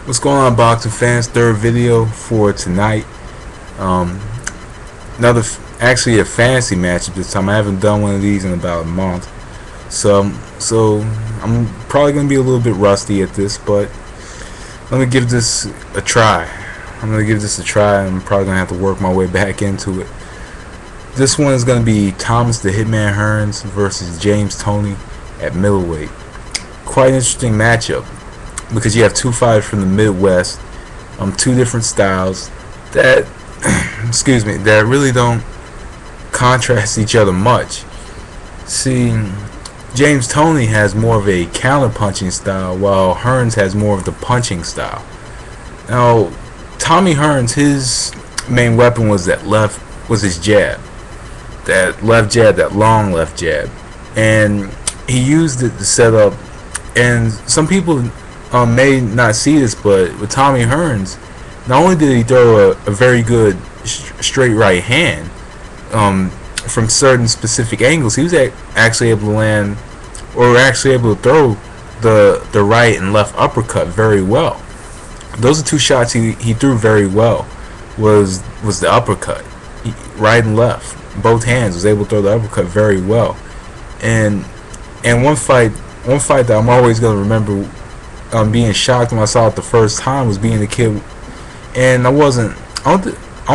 What's going on, boxing fans? Third video for tonight. Um, actually a fantasy matchup this time. I haven't done one of these in about a month, so I'm probably gonna be a little bit rusty at this, but let me give this a try. I'm probably gonna have to work my way back into it. This one is gonna be Thomas the Hitman Hearns versus James Toney at middleweight. Quite an interesting matchup, because you have two fighters from the Midwest, two different styles that that really don't contrast each other much. See, James Toney has more of a counter-punching style, while Hearns has more of the punching style. Now, Tommy Hearns, his main weapon was his jab, that left jab, that long left jab, and he used it to set up. And some people may not see this, but with Tommy Hearns, not only did he throw a very good straight right hand from certain specific angles, he was actually able to land, or actually able to throw the right and left uppercut very well. Those are two shots he threw very well. Was the uppercut, right and left, both hands, was able to throw the uppercut very well. And one fight that I'm always gonna remember being shocked when I saw it the first time was being a kid, and I don't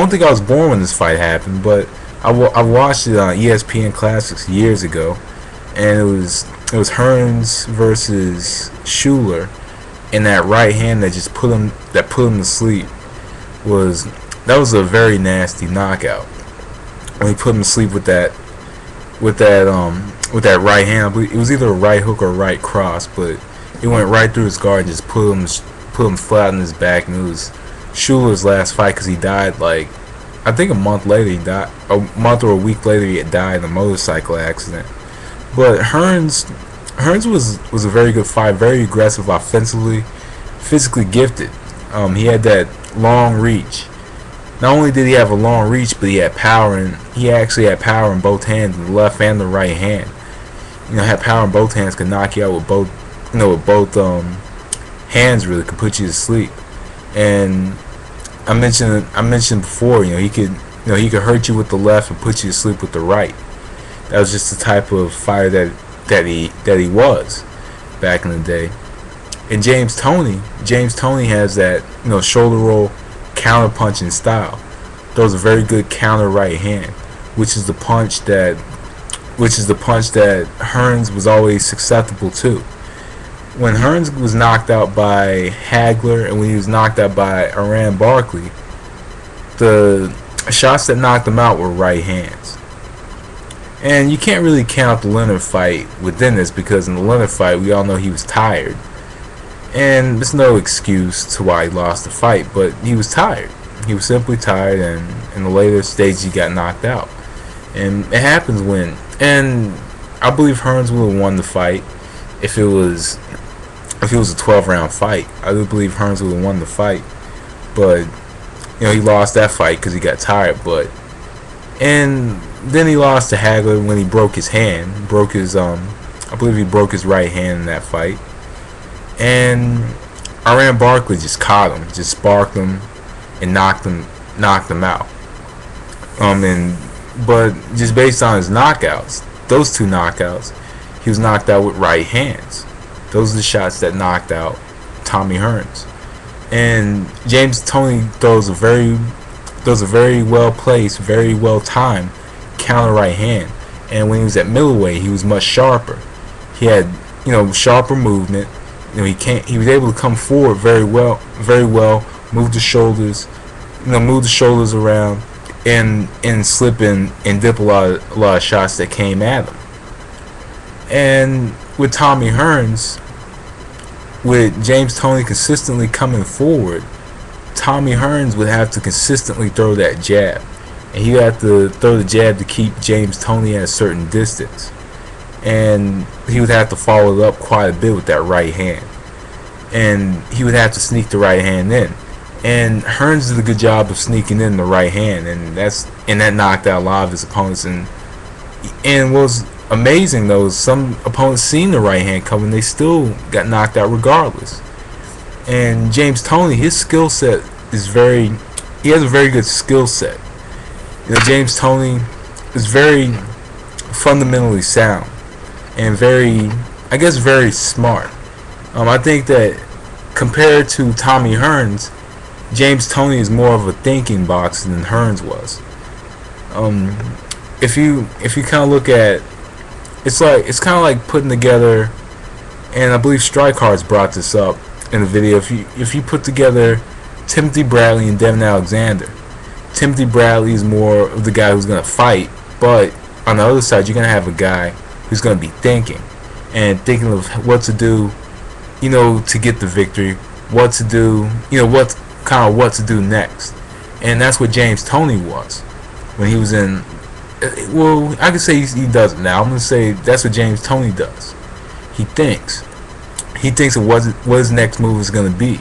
think I was born when this fight happened, but I watched it on ESPN Classics years ago, and it was Hearns versus Schuler, and that right hand that just put him to sleep was a very nasty knockout. When he put him to sleep with that right hand, I believe it was either a right hook or a right cross, but it went right through his guard and just put him flat on his back. And it was Schuler's last fight, because he died, like, I think a month later. He died a month or a week later. He had died in a motorcycle accident. But Hearns was a very good fight, very aggressive offensively, physically gifted. He had that long reach. Not only did he have a long reach, but he had power, and he actually had power in both hands, the left and the right hand. Had power in both hands, could knock you out with both, hands. Really could put you to sleep. And I mentioned before, he could hurt you with the left and put you to sleep with the right. That was just the type of fighter that he was back in the day. And James Toney has that shoulder roll, counter punching style. Throws a very good counter right hand, which is the punch that Hearns was always susceptible to. When Hearns was knocked out by Hagler, and when he was knocked out by Iran Barkley, the shots that knocked him out were right hands. And you can't really count the Leonard fight within this, because in the Leonard fight, we all know he was tired. And there's no excuse to why he lost the fight, but he was tired. He was simply tired, and in the later stage, he got knocked out. And it happens and I believe Hearns would have won the fight if it was a 12-round fight. I do believe Hearns would have won the fight, but he lost that fight because he got tired. And then he lost to Hagler when he broke his hand, I believe he broke his right hand in that fight. And Iran Barkley just caught him, just sparked him, and knocked him out. But just based on his knockouts, those two knockouts, he was knocked out with right hands. Those are the shots that knocked out Tommy Hearns. And James Toney throws a very well placed, very well timed counter right hand. And when he was at middleweight, he was much sharper. He had sharper movement. He was able to come forward very well, move the shoulders, around, and slip and dip a lot of shots that came at him. And with Tommy Hearns, with James Toney consistently coming forward, Tommy Hearns would have to consistently throw that jab, and he would have to throw the jab to keep James Toney at a certain distance, and he would have to follow it up quite a bit with that right hand, and he would have to sneak the right hand in. And Hearns did a good job of sneaking in the right hand, and that knocked out a lot of his opponents. And what was amazing though is some opponents seen the right hand coming, they still got knocked out regardless. And James Toney, his skill set is he has a very good skill set. James Toney is very fundamentally sound and I guess very smart. I think that compared to Tommy Hearns, James Toney is more of a thinking boxer than Hearns was. If you kind of look at, it's kind of like putting together, and I believe Strike Cards brought this up in the video. If you put together Timothy Bradley and Devin Alexander, Timothy Bradley is more of the guy who's going to fight, but on the other side, you're going to have a guy who's going to be thinking of what to do, to get the victory, what to do, what to do next. And that's what James Toney was when he was in. Well, I could say he does it now. I'm going to say that's what James Toney does. He thinks. He thinks of what his next move is going to be,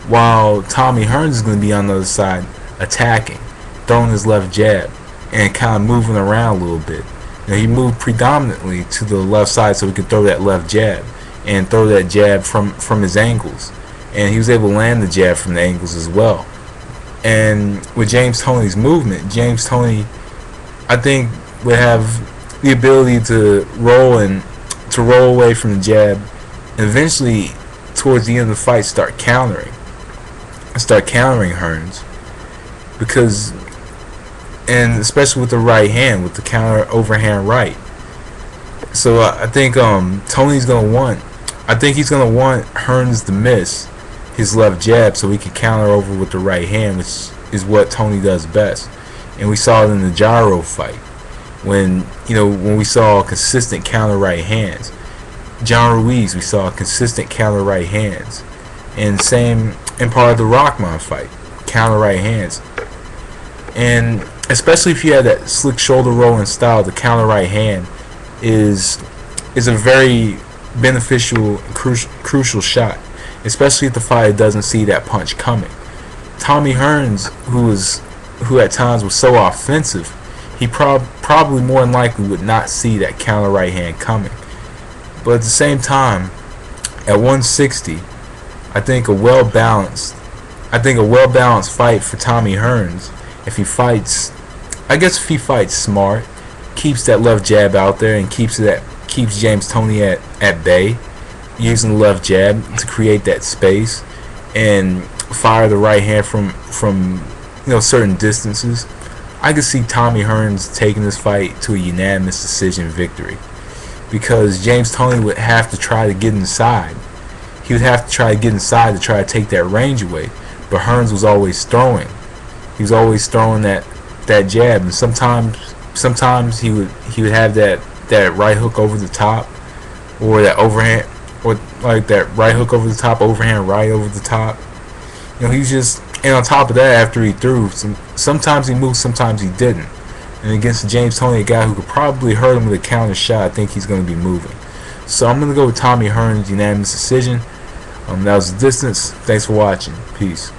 while Tommy Hearns is going to be on the other side attacking, throwing his left jab, and kind of moving around a little bit. He moved predominantly to the left side so he could throw that left jab and throw that jab from his angles. And he was able to land the jab from the angles as well. And with James Toney's movement, James Toney, I think, would have the ability to roll away from the jab, and eventually, towards the end of the fight, start countering Hearns, and especially with the right hand, with the counter overhand right. So I think Toney's gonna want. I think he's gonna want Hearns to miss his left jab so he can counter over with the right hand, which is what Toney does best. And we saw it in the Gyro fight when we saw consistent counter right hands. John Ruiz, we saw consistent counter right hands, and same in part of the Rockman fight, counter right hands. And especially if you have that slick shoulder rolling style, the counter right hand is a very beneficial and crucial shot, especially if the fighter doesn't see that punch coming. Tommy Hearns, who at times was so offensive, he probably more than likely would not see that counter right hand coming. But at the same time, at 160, I think a well balanced fight for Tommy Hearns. If he fights smart, keeps that left jab out there and keeps James Toney at bay, using the left jab to create that space and fire the right hand from certain distances, I could see Tommy Hearns taking this fight to a unanimous decision victory, because James Toney would have to try to get inside. He would have to try to get inside to try to take that range away, but Hearns was always throwing. He was always throwing that jab, and sometimes he would have that right hook over the top, or that overhand, or like that right hook over the top, overhand right over the top. He was just, and on top of that, after he threw, sometimes he moved, sometimes he didn't. And against James Toney, a guy who could probably hurt him with a counter shot, I think he's going to be moving. So I'm going to go with Tommy Hearns, unanimous decision. That was the distance. Thanks for watching. Peace.